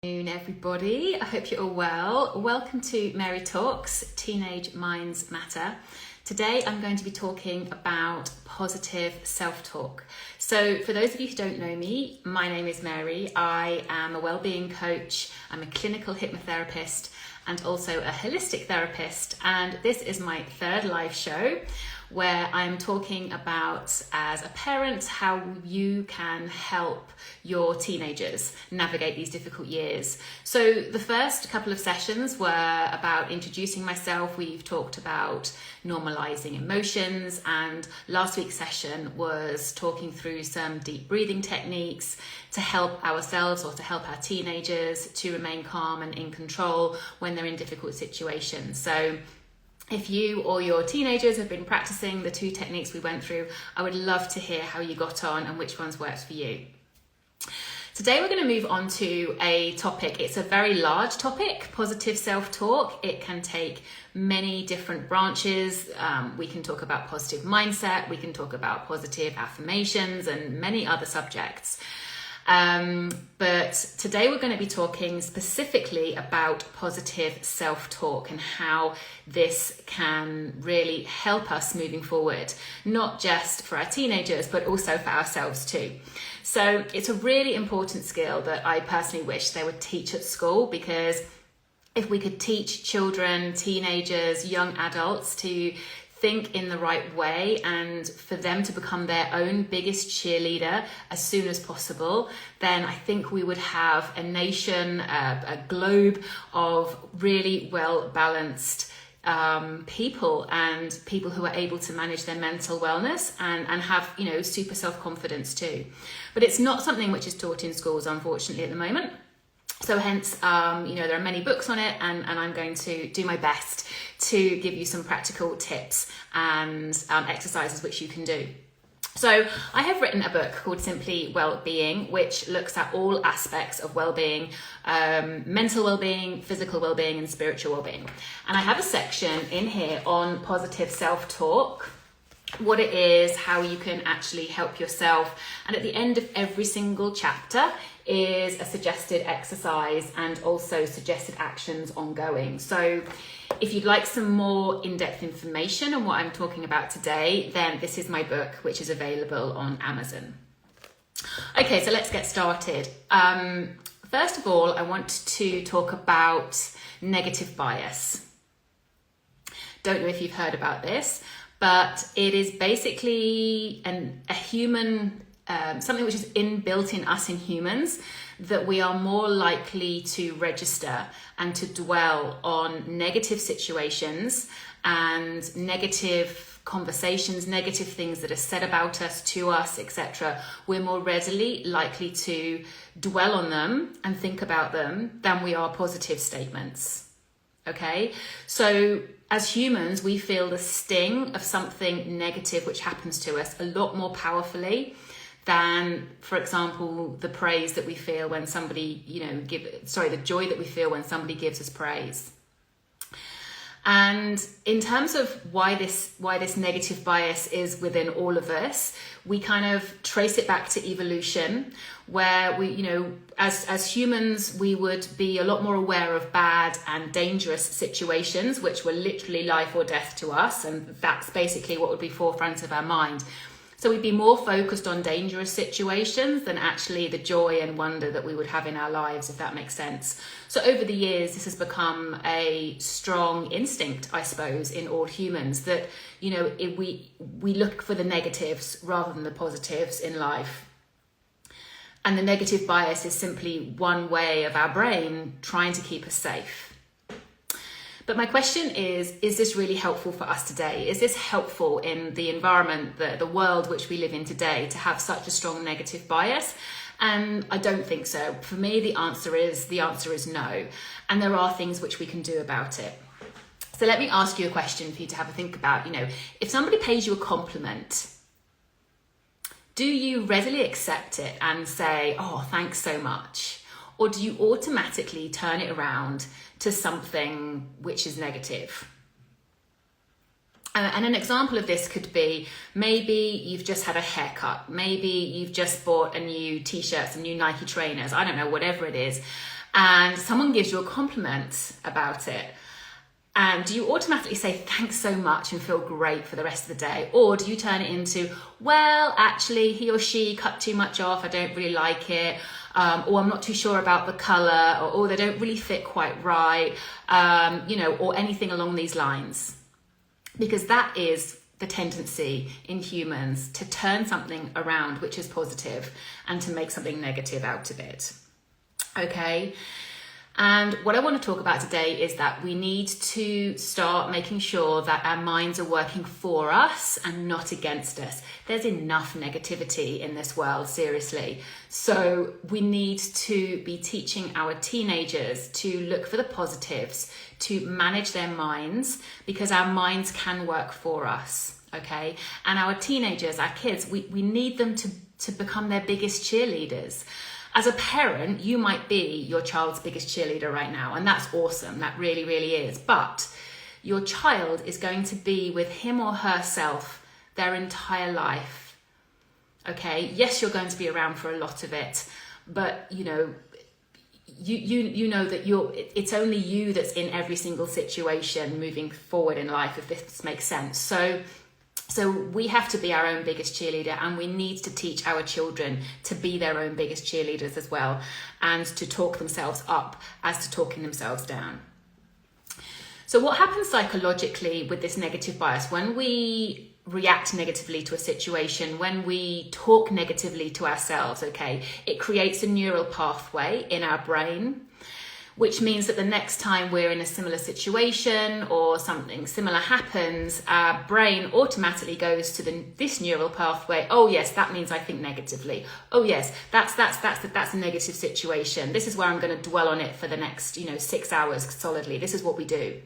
Everybody, I hope you're all well. Welcome to Mary Talks, Teenage Minds Matter. Today I'm going to be talking about positive self-talk. So for those of you who don't know me, my name is Mary. I am a wellbeing coach, I'm a clinical hypnotherapist and also a holistic therapist, and this is my third live show where I'm talking about, as a parent, how you can help your teenagers navigate these difficult years. So the first couple of sessions were about introducing myself. We've talked about normalizing emotions, and last week's session was talking through some deep breathing techniques to help ourselves or to help our teenagers to remain calm and in control when they're in difficult situations. So if you or your teenagers have been practicing the two techniques we went through, I would love to hear how you got on and which ones worked for you. Today we're going to move on to a topic. It's a very large topic, positive self-talk. It can take many different branches. We can talk about positive mindset, we can talk about positive affirmations and many other subjects. But today we're going to be talking specifically about positive self-talk and how this can really help us moving forward, not just for our teenagers, but also for ourselves too. So it's a really important skill that I personally wish they would teach at school, because if we could teach children, teenagers, young adults to think in the right way and for them to become their own biggest cheerleader as soon as possible, then I think we would have a nation, a globe of really well-balanced people, and people who are able to manage their mental wellness and have, super self-confidence too. But it's not something which is taught in schools, unfortunately, at the moment. So hence, there are many books on it, and I'm going to do my best to give you some practical tips and exercises which you can do. So I have written a book called Simply Wellbeing, which looks at all aspects of wellbeing, mental wellbeing, physical wellbeing, and spiritual wellbeing. And I have a section in here on positive self-talk, what it is, how you can actually help yourself. And at the end of every single chapter is a suggested exercise and also suggested actions ongoing. So if you'd like some more in-depth information on what I'm talking about today, then this is my book, which is available on Amazon. Okay, so let's get started. First of all, I want to talk about negative bias. Don't know if you've heard about this, but it is basically a human, something which is inbuilt in us in humans, that we are more likely to register and to dwell on negative situations and negative conversations, negative things that are said about us, to us, etc. We're more readily likely to dwell on them and think about them than we are positive statements. Okay, so as humans, we feel the sting of something negative which happens to us a lot more powerfully than, for example, the praise that we feel when somebody, the joy that we feel when somebody gives us praise. And in terms of why this negative bias is within all of us, we kind of trace it back to evolution, where we, as humans, we would be a lot more aware of bad and dangerous situations, which were literally life or death to us. And that's basically what would be forefront of our mind. So we'd be more focused on dangerous situations than actually the joy and wonder that we would have in our lives, if that makes sense. So over the years, this has become a strong instinct, I suppose, in all humans, that, we look for the negatives rather than the positives in life. And the negative bias is simply one way of our brain trying to keep us safe. But my question is this really helpful for us today? Is this helpful in the environment, the world which we live in today, to have such a strong negative bias? And I don't think so. For me, the answer is no. And there are things which we can do about it. So let me ask you a question for you to have a think about. If somebody pays you a compliment, do you readily accept it and say, oh, thanks so much? Or do you automatically turn it around to something which is negative? And an example of this could be, maybe you've just had a haircut, maybe you've just bought a new t-shirt, some new Nike trainers, I don't know, whatever it is. and someone gives you a compliment about it, and do you automatically say thanks so much and feel great for the rest of the day? Or do you turn it into, well, actually he or she cut too much off, I don't really like it, or I'm not too sure about the colour, or they don't really fit quite right, or anything along these lines. Because that is the tendency in humans, to turn something around which is positive and to make something negative out of it. Okay? And what I want to talk about today is that we need to start making sure that our minds are working for us and not against us. There's enough negativity in this world, seriously. So we need to be teaching our teenagers to look for the positives, to manage their minds, because our minds can work for us, okay? And our teenagers, our kids, we need them to become their biggest cheerleaders. As a parent, you might be your child's biggest cheerleader right now, and that's awesome. That really, really is. But your child is going to be with him or herself their entire life. Okay? Yes, you're going to be around for a lot of it, but you know that it's only you that's in every single situation moving forward in life, if this makes sense. So we have to be our own biggest cheerleader, and we need to teach our children to be their own biggest cheerleaders as well, and to talk themselves up as to talking themselves down. So what happens psychologically with this negative bias, when we react negatively to a situation, when we talk negatively to ourselves, okay, it creates a neural pathway in our brain, which means that the next time we're in a similar situation or something similar happens, our brain automatically goes to this neural pathway. Oh yes, that means I think negatively. Oh yes, that's a negative situation. This is where I'm going to dwell on it for the next 6 hours solidly. This is what we do.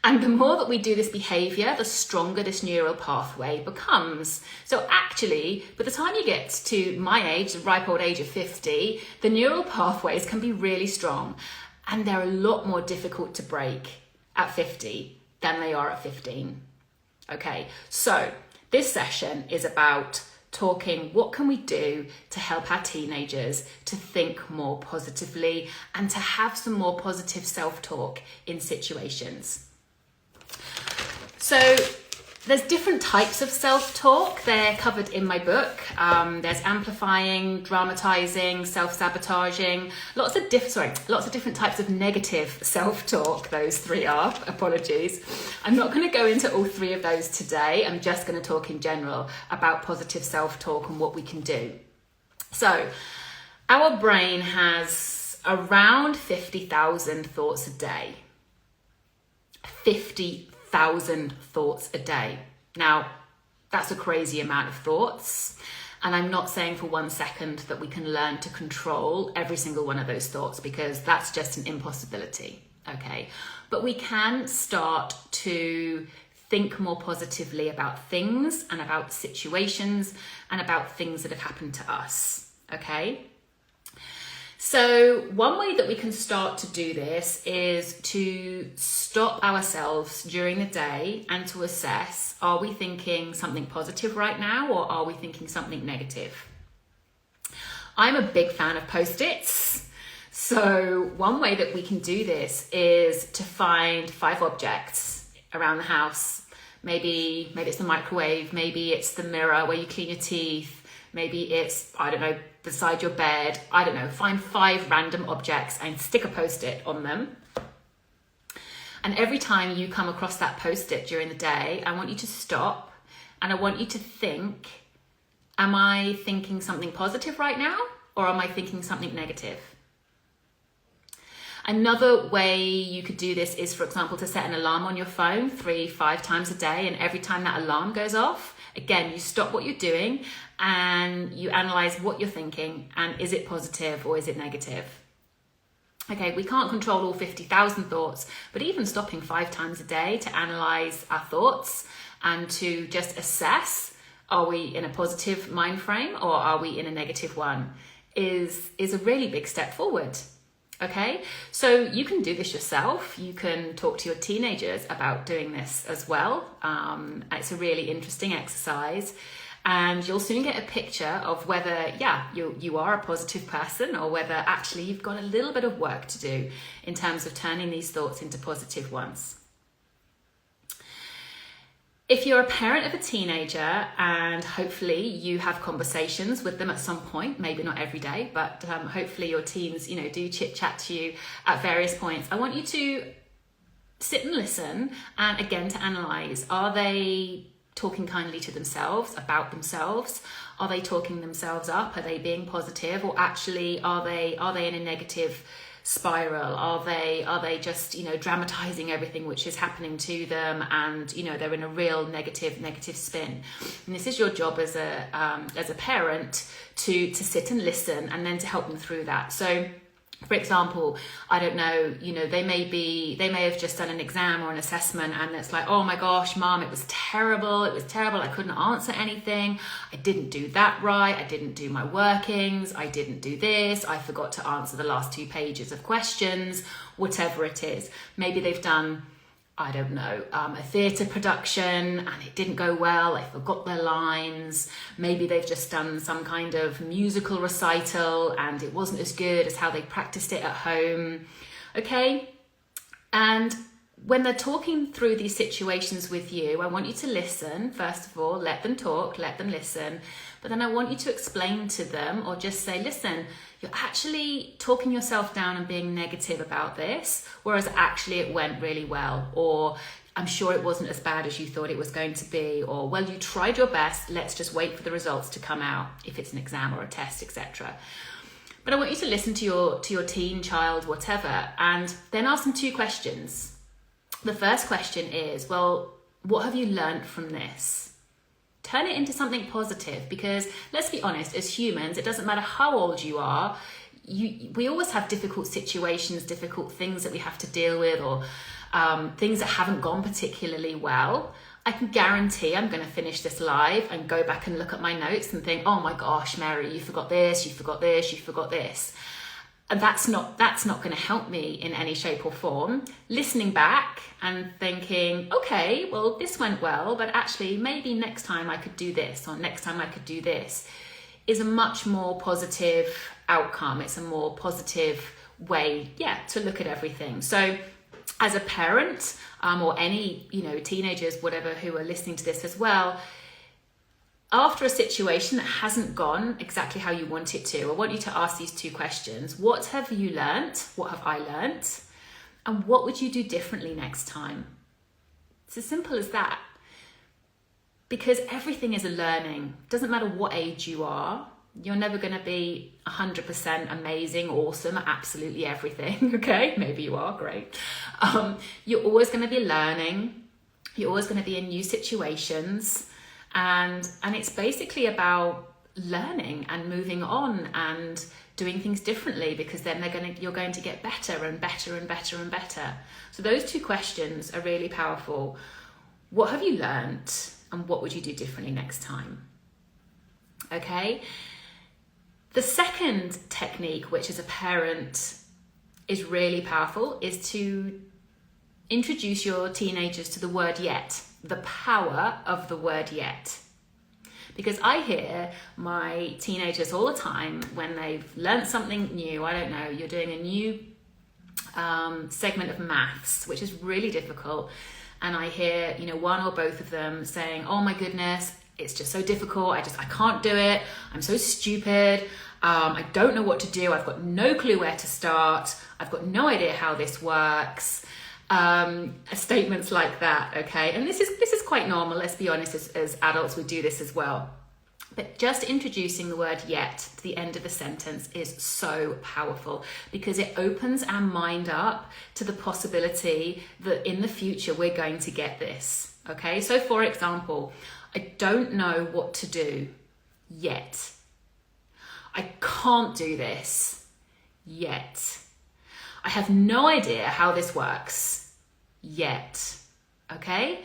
And the more that we do this behavior, the stronger this neural pathway becomes. So actually, by the time you get to my age, the ripe old age of 50, the neural pathways can be really strong. And they're a lot more difficult to break at 50 than they are at 15. Okay, so this session is about talking, what can we do to help our teenagers to think more positively and to have some more positive self-talk in situations. So there's different types of self-talk. They're covered in my book. There's amplifying, dramatizing, self-sabotaging, lots of different types of negative self-talk. Those three are, apologies. I'm not going to go into all three of those today. I'm just going to talk in general about positive self-talk and what we can do. So our brain has around 50,000 thoughts a day. 50,000 thoughts a day. Now, that's a crazy amount of thoughts. And I'm not saying for 1 second that we can learn to control every single one of those thoughts, because that's just an impossibility, okay? But we can start to think more positively about things and about situations and about things that have happened to us, okay? So one way that we can start to do this is to stop ourselves during the day and to assess, are we thinking something positive right now, or are we thinking something negative? I'm a big fan of Post-its. So one way that we can do this is to find 5 objects around the house. Maybe it's the microwave, maybe it's the mirror where you clean your teeth, maybe it's, I don't know, beside your bed, I don't know, find 5 random objects and stick a Post-it on them. And every time you come across that Post-it during the day, I want you to stop and I want you to think, am I thinking something positive right now, or am I thinking something negative? Another way you could do this is, for example, to set an alarm on your phone 3-5 times a day, and every time that alarm goes off, again, you stop what you're doing and you analyze what you're thinking, and is it positive or is it negative? Okay, we can't control all 50,000 thoughts, but even stopping 5 times a day to analyze our thoughts and to just assess, are we in a positive mind frame or are we in a negative one, is a really big step forward. Okay, so you can do this yourself. You can talk to your teenagers about doing this as well. It's a really interesting exercise. And you'll soon get a picture of whether, you are a positive person or whether actually you've got a little bit of work to do in terms of turning these thoughts into positive ones. If you're a parent of a teenager and hopefully you have conversations with them at some point, maybe not every day, but hopefully your teens, do chit chat to you at various points, I want you to sit and listen and again to analyze, are they talking kindly to themselves, about themselves? Are they talking themselves up? Are they being positive? Or actually are they in a negative spiral? Are they just dramatizing everything which is happening to them, and they're in a real negative spin? And this is your job as a parent to sit and listen and then to help them through that. So for example, I don't know, they may have just done an exam or an assessment and it's like, oh my gosh, mom, it was terrible. I couldn't answer anything. I didn't do that right. I didn't do my workings. I didn't do this. I forgot to answer the last 2 pages of questions, whatever it is. Maybe they've done, I don't know, a theatre production and it didn't go well. They forgot their lines. Maybe they've just done some kind of musical recital and it wasn't as good as how they practiced it at home. Okay? And when they're talking through these situations with you, I want you to listen. First of all, let them talk, let them listen. But then I want you to explain to them or just say, listen, you're actually talking yourself down and being negative about this, whereas actually it went really well. Or I'm sure it wasn't as bad as you thought it was going to be. Or, well, you tried your best. Let's just wait for the results to come out, if it's an exam or a test, etc. But I want you to listen to your teen, child, whatever, and then ask them 2 questions. The first question is, well, what have you learned from this? Turn it into something positive, because let's be honest, as humans, it doesn't matter how old you are, we always have difficult situations, difficult things that we have to deal with, or things that haven't gone particularly well. I can guarantee I'm going to finish this live and go back and look at my notes and think, oh my gosh, Mary, you forgot this, you forgot this, you forgot this. And that's not going to help me in any shape or form. Listening back and thinking, okay, well, this went well, but actually maybe next time I could do this, or next time I could do this, is a much more positive outcome. It's a more positive way, to look at everything. So as a parent, or any, teenagers, whatever, who are listening to this as well, after a situation that hasn't gone exactly how you want it to, I want you to ask these 2 questions. What have you learnt? What have I learnt? And what would you do differently next time? It's as simple as that. Because everything is a learning. It doesn't matter what age you are. You're never going to be 100% amazing, awesome at absolutely everything, okay? Maybe you are, great. You're always going to be learning. You're always going to be in new situations. And it's basically about learning and moving on and doing things differently, because then you're going to get better and better and better and better. So those 2 questions are really powerful. What have you learned, and what would you do differently next time? Okay. The second technique, which as a parent is really powerful, is to introduce your teenagers to the word yet. The power of the word yet. Because I hear my teenagers all the time when they've learned something new. I don't know, you're doing a new segment of maths, which is really difficult. And I hear, one or both of them saying, oh my goodness, it's just so difficult. I can't do it. I'm so stupid. I don't know what to do. I've got no clue where to start. I've got no idea how this works. Statements like that, okay? And this is quite normal, let's be honest, as adults we do this as well. But just introducing the word yet to the end of a sentence is so powerful, because it opens our mind up to the possibility that in the future we're going to get this, okay? So for example, I don't know what to do yet. I can't do this yet. I have no idea how this works yet, okay?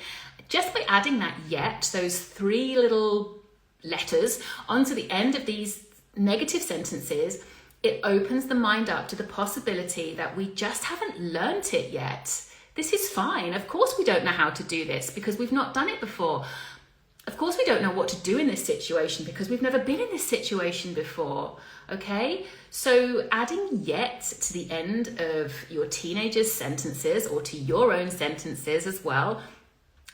Just by adding that yet, those 3 little letters onto the end of these negative sentences, it opens the mind up to the possibility that we just haven't learnt it yet. This is fine. Of course we don't know how to do this because we've not done it before. Of course, we don't know what to do in this situation because we've never been in this situation before, okay? So adding yet to the end of your teenager's sentences or to your own sentences as well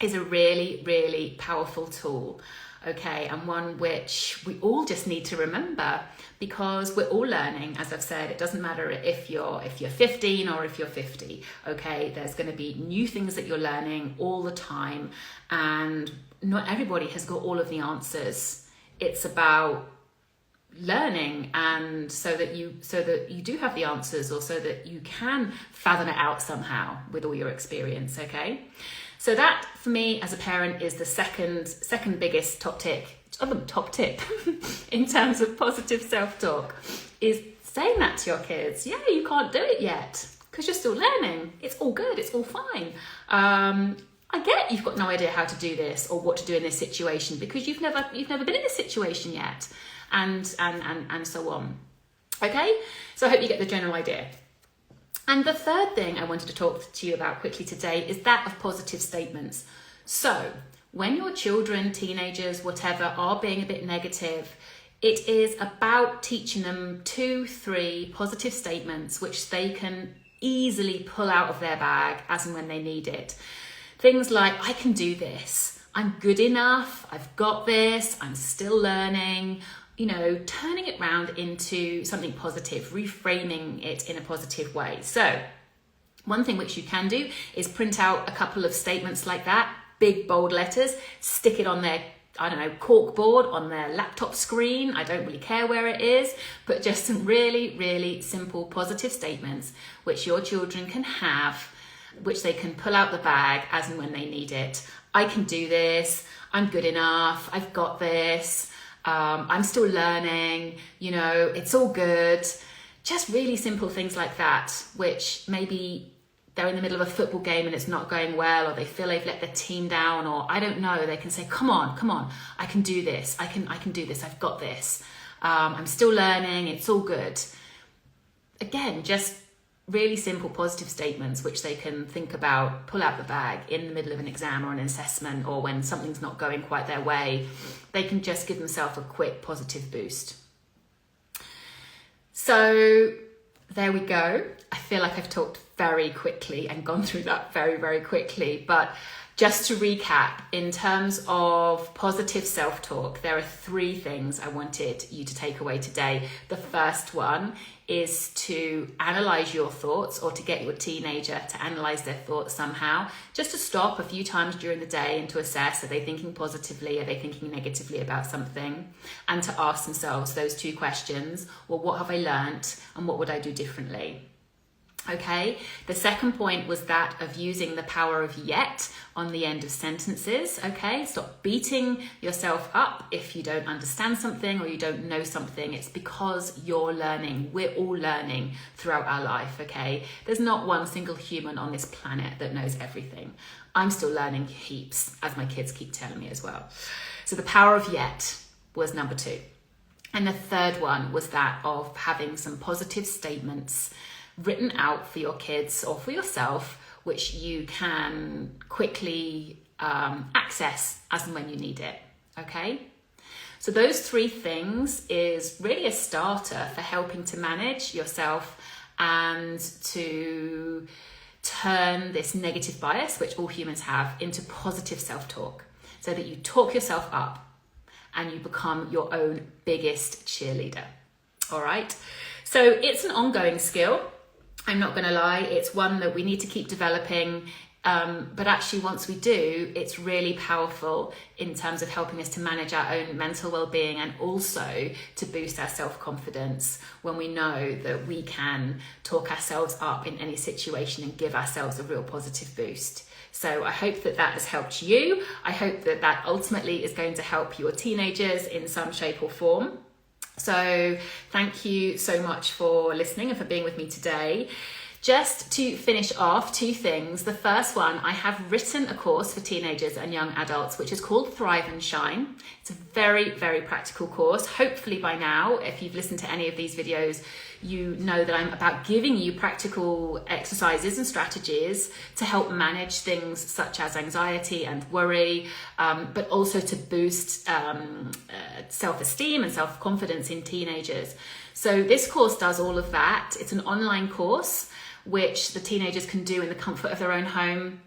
is a really, really powerful tool, okay? And one which we all just need to remember because we're all learning. As I've said, it doesn't matter if you're 15 or if you're 50, okay? There's going to be new things that you're learning all the time, and not everybody has got all of the answers. It's about learning, and so that you do have the answers, or so that you can fathom it out somehow with all your experience, okay? So that for me as a parent is the second biggest top tip in terms of positive self-talk, is saying that to your kids. Yeah, you can't do it yet because you're still learning. It's all good, it's all fine. I get you've got no idea how to do this or what to do in this situation because you've never been in this situation yet, and so on. Okay, so I hope you get the general idea. And the third thing I wanted to talk to you about quickly today is that of positive statements. So when your children, teenagers, whatever, are being a bit negative, it is about teaching them 2-3 positive statements which they can easily pull out of their bag as and when they need it. Things like, I can do this, I'm good enough, I've got this, I'm still learning, you know, turning it round into something positive, reframing it in a positive way. So one thing which you can do is print out a couple of statements like that, big bold letters, stick it on their, I don't know, cork board on their laptop screen. I don't really care where it is, but just some really, really simple positive statements which your children can have, which they can pull out the bag as and when they need it. I can do this, I'm good enough, I've got this, I'm still learning, you know, it's all good. Just really simple things like that, which maybe they're in the middle of a football game and it's not going well, or they feel they've let their team down, or I don't know, they can say, come on, I can do this, I can do this, I've got this, I'm still learning, it's all good. Again, just really simple positive statements which they can think about, pull out the bag in the middle of an exam or an assessment, or when something's not going quite their way. They can just give themselves a quick positive boost. So there we go. I feel like I've talked very quickly and gone through that very, very quickly, but just to recap, in terms of positive self-talk, there are 3 things I wanted you to take away today. The first one is to analyze your thoughts, or to get your teenager to analyze their thoughts somehow, just to stop a few times during the day and to assess, are they thinking positively, are they thinking negatively about something, and to ask themselves those 2 questions. Well, what have I learnt and what would I do differently? Okay, the second point was that of using the power of yet on the end of sentences. Okay, stop beating yourself up if you don't understand something or you don't know something. It's because you're learning. We're all learning throughout our life. Okay, there's not one single human on this planet that knows everything. I'm still learning heaps, as my kids keep telling me as well. So the power of yet was number 2. And the third one was that of having some positive statements written out for your kids or for yourself, which you can quickly access as and when you need it, okay? So those 3 things is really a starter for helping to manage yourself and to turn this negative bias, which all humans have, into positive self-talk, so that you talk yourself up and you become your own biggest cheerleader, all right? So it's an ongoing skill. I'm not going to lie, it's one that we need to keep developing, but actually once we do, it's really powerful in terms of helping us to manage our own mental well-being, and also to boost our self-confidence when we know that we can talk ourselves up in any situation and give ourselves a real positive boost. So I hope that that has helped you. I hope that that ultimately is going to help your teenagers in some shape or form. So thank you so much for listening and for being with me today. Just to finish off, 2 things. The first one, I have written a course for teenagers and young adults, which is called Thrive and Shine. It's a very, very practical course. Hopefully by now, if you've listened to any of these videos, you know that I'm about giving you practical exercises and strategies to help manage things such as anxiety and worry, but also to boost self-esteem and self-confidence in teenagers. So this course does all of that. It's an online course which the teenagers can do in the comfort of their own home.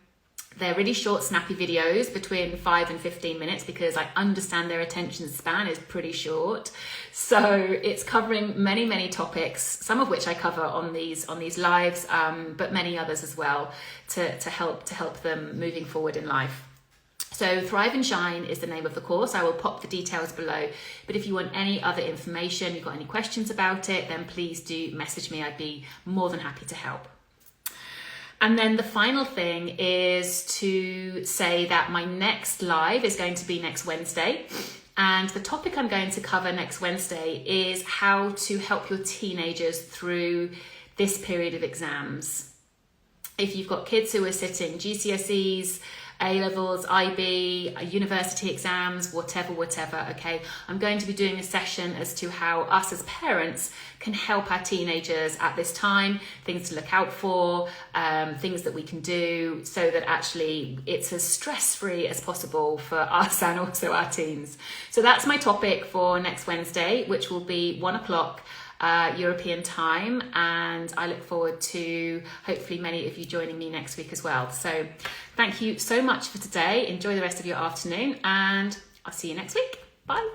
They're really short, snappy videos between 5 and 15 minutes because I understand their attention span is pretty short. So it's covering many, many topics, some of which I cover on these lives, but many others as well to help them moving forward in life. So Thrive and Shine is the name of the course. I will pop the details below. But if you want any other information, you've got any questions about it, then please do message me. I'd be more than happy to help. And then the final thing is to say that my next live is going to be next Wednesday. And the topic I'm going to cover next Wednesday is how to help your teenagers through this period of exams. If you've got kids who are sitting GCSEs, A-levels, IB, university exams, whatever, okay? I'm going to be doing a session as to how us as parents can help our teenagers at this time, things to look out for, things that we can do so that actually it's as stress-free as possible for us and also our teens. So that's my topic for next Wednesday, which will be 1 o'clock European time, and I look forward to hopefully many of you joining me next week as well. So thank you so much for today. Enjoy the rest of your afternoon, and I'll see you next week. Bye.